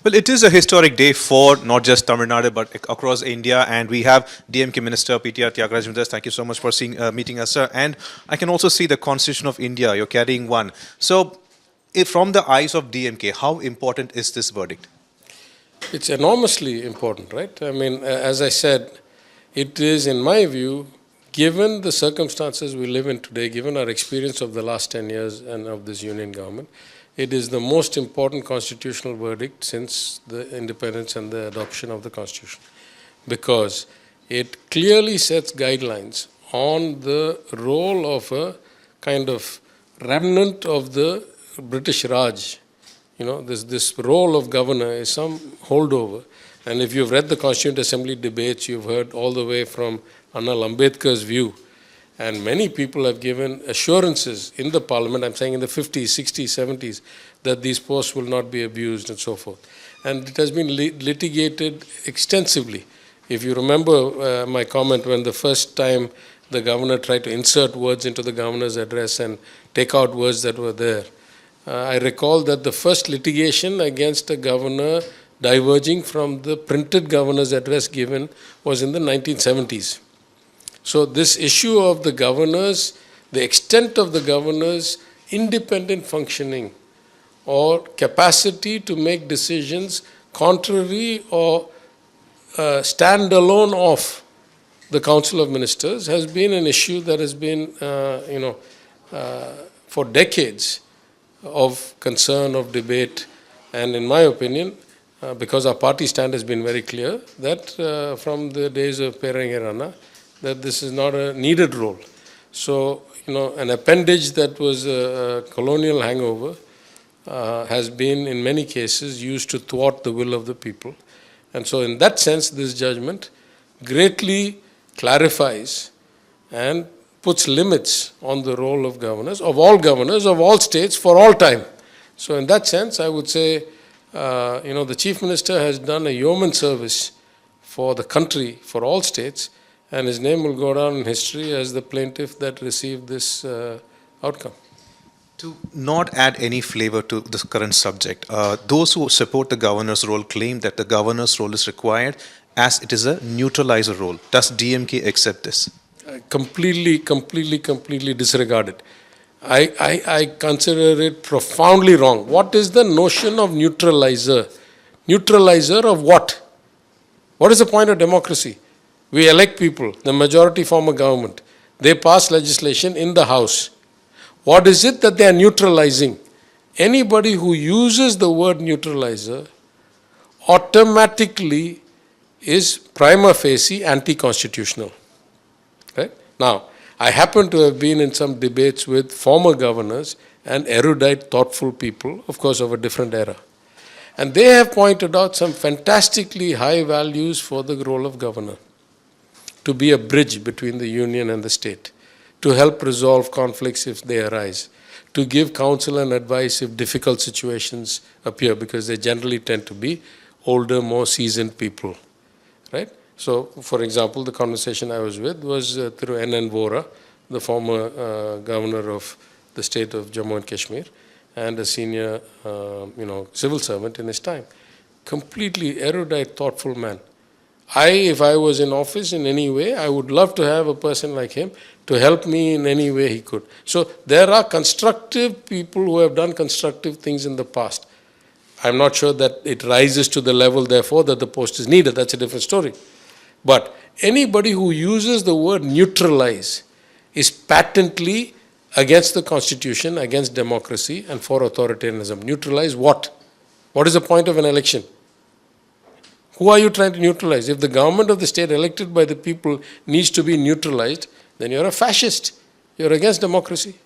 Well, it is a historic day for not just Tamil Nadu but across India, and we have DMK Minister PTR Tyagarajan with us. Thank you so much for meeting us, sir. And I can also see the Constitution of India. You're carrying one. So, if from the eyes of DMK, how important is this verdict? It's enormously important, right? I mean, as I said, it is, in my view, given the circumstances we live in today, given our experience of the last 10 years and of this union government, it is the most important constitutional verdict since the independence and the adoption of the Constitution, because it clearly sets guidelines on the role of a kind of remnant of the British Raj. You know, this role of governor is some holdover. And if you've read the Constituent Assembly debates, you've heard all the way from Anna Ambedkar's view. And many people have given assurances in the parliament, I'm saying in the 50s, 60s, 70s, that these posts will not be abused and so forth. And it has been litigated extensively. If you remember my comment when the first time the governor tried to insert words into the governor's address and take out words that were there, I recall that the first litigation against a governor diverging from the printed governor's address given was in the 1970s. So this issue of the governors, the extent of the governors' independent functioning or capacity to make decisions contrary or stand alone of the Council of Ministers has been an issue that has been, for decades of concern, of debate, and in my opinion, because our party stand has been very clear, that from the days of Perangirana, that this is not a needed role. So, an appendage that was a colonial hangover has been, in many cases, used to thwart the will of the people. And so, in that sense, this judgment greatly clarifies and puts limits on the role of governors, of all states, for all time. So, in that sense, I would say, the Chief Minister has done a yeoman service for the country, for all states, and his name will go down in history as the plaintiff that received this outcome. To not add any flavor to this current subject, those who support the governor's role claim that the governor's role is required as it is a neutralizer role. Does DMK accept this? Completely disregard it. I consider it profoundly wrong. What is the notion of neutralizer? Neutralizer of what? What is the point of democracy? We elect people, the majority form a government. They pass legislation in the House. What is it that they are neutralizing? Anybody who uses the word neutralizer automatically is prima facie anti-constitutional. Right? Now, I happen to have been in some debates with former governors and erudite, thoughtful people, of course, of a different era. And they have pointed out some fantastically high values for the role of governor. To be a bridge between the union and the state, to help resolve conflicts if they arise, to give counsel and advice if difficult situations appear, because they generally tend to be older, more seasoned people, right? So, for example, the conversation I was with was through N.N. Vora, the former governor of the state of Jammu and Kashmir, and a senior, civil servant in his time. Completely erudite, thoughtful man. If I was in office in any way, I would love to have a person like him to help me in any way he could. So there are constructive people who have done constructive things in the past. I'm not sure that it rises to the level, therefore, that the post is needed. That's a different story. But anybody who uses the word neutralize is patently against the Constitution, against democracy, and for authoritarianism. Neutralize what? What is the point of an election? Who are you trying to neutralize? If the government of the state elected by the people needs to be neutralized, then you're a fascist. You're against democracy.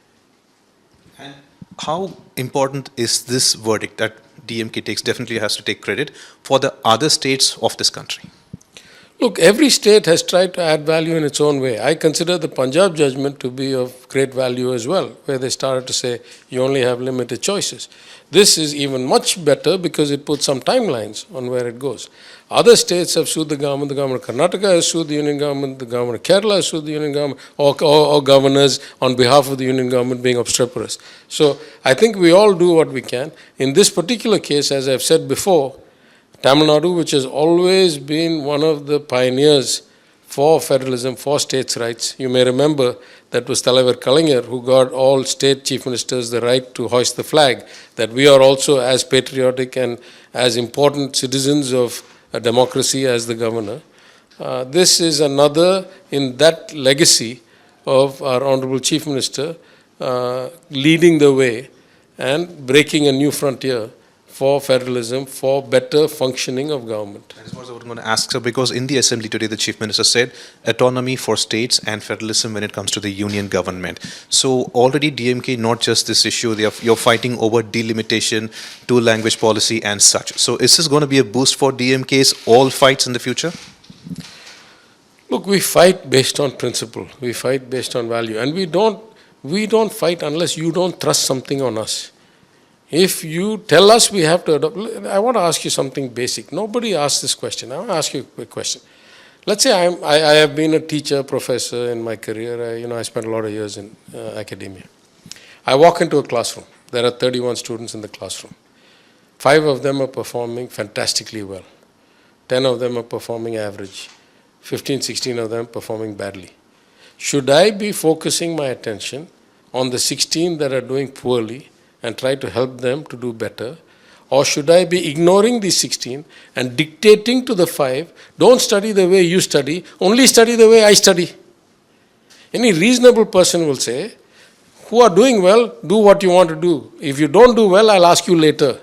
And how important is this verdict that DMK takes, definitely has to take credit, for the other states of this country? Look, every state has tried to add value in its own way. I consider the Punjab judgment to be of great value as well, where they started to say you only have limited choices. This is even much better because it puts some timelines on where it goes. Other states have sued the government of Karnataka has sued the union government, the government of Kerala has sued the union government, or governors on behalf of the union government being obstreperous. So I think we all do what we can. In this particular case, as I've said before, Tamil Nadu, which has always been one of the pioneers for federalism, for states' rights. You may remember that was Talaivar Kalaignar who got all state chief ministers the right to hoist the flag, that we are also as patriotic and as important citizens of a democracy as the governor. This is another in that legacy of our Honorable Chief Minister leading the way and breaking a new frontier for federalism, for better functioning of government. That is what I was going to ask, sir, because in the assembly today, the Chief Minister said autonomy for states and federalism when it comes to the union government. So already DMK, not just this issue, you're fighting over delimitation, two-language policy and such. So is this going to be a boost for DMK's all fights in the future? Look, we fight based on principle. We fight based on value. And we don't fight unless you don't trust something on us. If you tell us we have to adopt, I want to ask you something basic. Nobody asked this question. I want to ask you a quick question. Let's say I have been a teacher, professor in my career. I spent a lot of years in academia. I walk into a classroom. There are 31 students in the classroom. 5 of them are performing fantastically well. 10 of them are performing average. 15, 16 of them performing badly. Should I be focusing my attention on the 16 that are doing poorly and try to help them to do better? Or should I be ignoring these 16 and dictating to the 5, don't study the way you study, only study the way I study? Any reasonable person will say, who are doing well, do what you want to do. If you don't do well, I'll ask you later.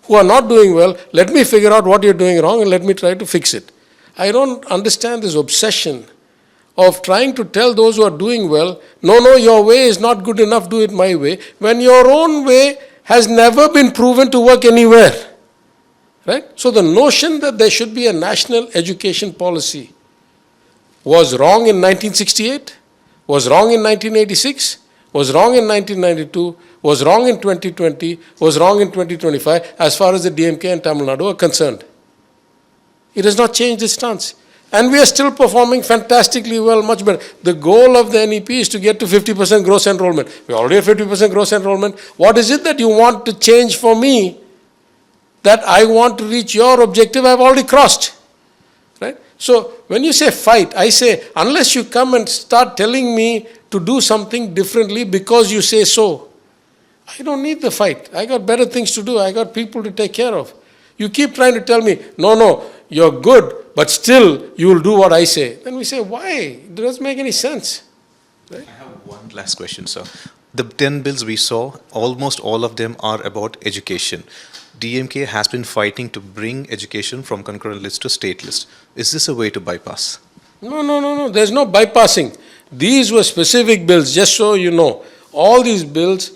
Who are not doing well, let me figure out what you're doing wrong and let me try to fix it. I don't understand this obsession of trying to tell those who are doing well, no, your way is not good enough, do it my way, when your own way has never been proven to work anywhere. Right? So the notion that there should be a national education policy was wrong in 1968, was wrong in 1986, was wrong in 1992, was wrong in 2020, was wrong in 2025, as far as the DMK and Tamil Nadu are concerned. It has not changed its stance. And we are still performing fantastically well, much better. The goal of the NEP is to get to 50% gross enrollment. We already have 50% gross enrollment. What is it that you want to change for me that I want to reach your objective I've already crossed? Right? So when you say fight, I say unless you come and start telling me to do something differently because you say so, I don't need the fight. I got better things to do. I got people to take care of. You keep trying to tell me, no, you're good, but still you will do what I say. Then we say, why? It doesn't make any sense. Right? I have one last question, sir. The 10 bills we saw, almost all of them are about education. DMK has been fighting to bring education from concurrent list to state list. Is this a way to bypass? No. There's no bypassing. These were specific bills, just so you know. All these bills,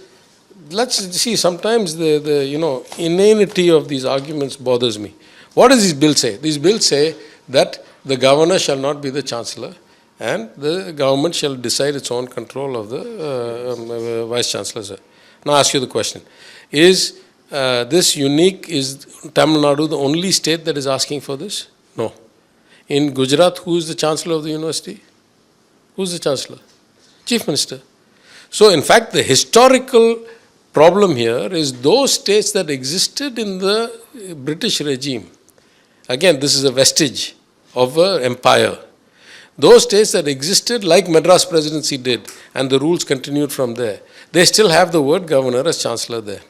let's see, sometimes the inanity of these arguments bothers me. What does this bill say? These bills say that the governor shall not be the chancellor and the government shall decide its own control of the vice chancellor. Sir. Now I ask you the question. Is this unique? Is Tamil Nadu the only state that is asking for this? No. In Gujarat, who is the chancellor of the university? Who is the chancellor? Chief Minister. So in fact, the historical problem here is those states that existed in the British regime. Again, this is a vestige of an empire. Those states that existed like Madras Presidency did, and the rules continued from there, they still have the word governor as chancellor there.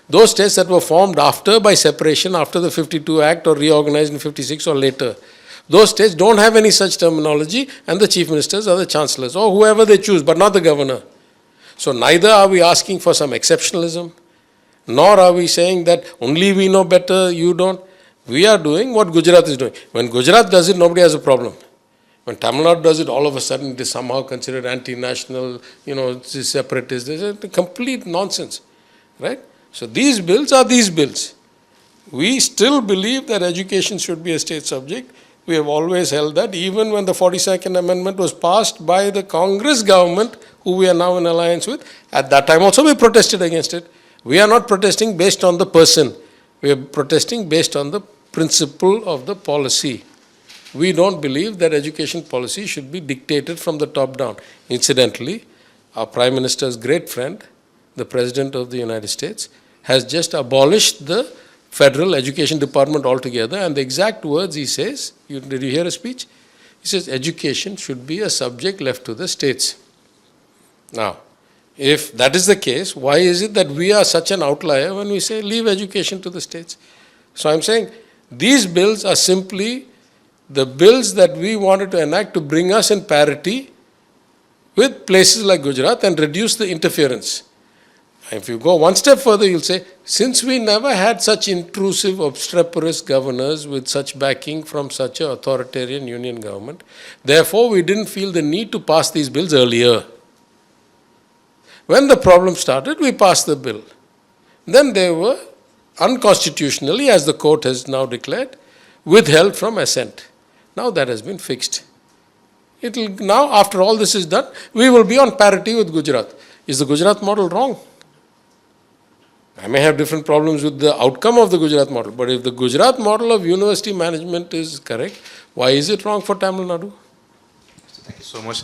Those states that were formed after, by separation, after the 52 Act or reorganized in 56 or later, those states don't have any such terminology and the chief ministers are the chancellors or whoever they choose, but not the governor. So neither are we asking for some exceptionalism, nor are we saying that only we know better, you don't. We are doing what Gujarat is doing. When Gujarat does it, nobody has a problem. When Tamil Nadu does it, all of a sudden it is somehow considered anti-national, separatist. This is complete nonsense, right? So these bills are these bills. We still believe that education should be a state subject. We have always held that, even when the 42nd Amendment was passed by the Congress government, who we are now in alliance with, at that time also we protested against it. We are not protesting based on the person. We are protesting based on the principle of the policy. We don't believe that education policy should be dictated from the top down. Incidentally, our Prime Minister's great friend, the President of the United States, has just abolished the federal education department altogether, and the exact words he says, did you hear a speech? He says education should be a subject left to the states. Now, if that is the case, why is it that we are such an outlier when we say leave education to the states? So I'm saying these bills are simply the bills that we wanted to enact to bring us in parity with places like Gujarat and reduce the interference. If you go one step further, you'll say, since we never had such intrusive, obstreperous governors with such backing from such an authoritarian union government, therefore we didn't feel the need to pass these bills earlier. When the problem started, we passed the bill. Then they were unconstitutionally, as the court has now declared, withheld from assent. Now that has been fixed. Now, after all this is done, we will be on parity with Gujarat. Is the Gujarat model wrong? I may have different problems with the outcome of the Gujarat model, but if the Gujarat model of university management is correct, why is it wrong for Tamil Nadu? Thank you so much.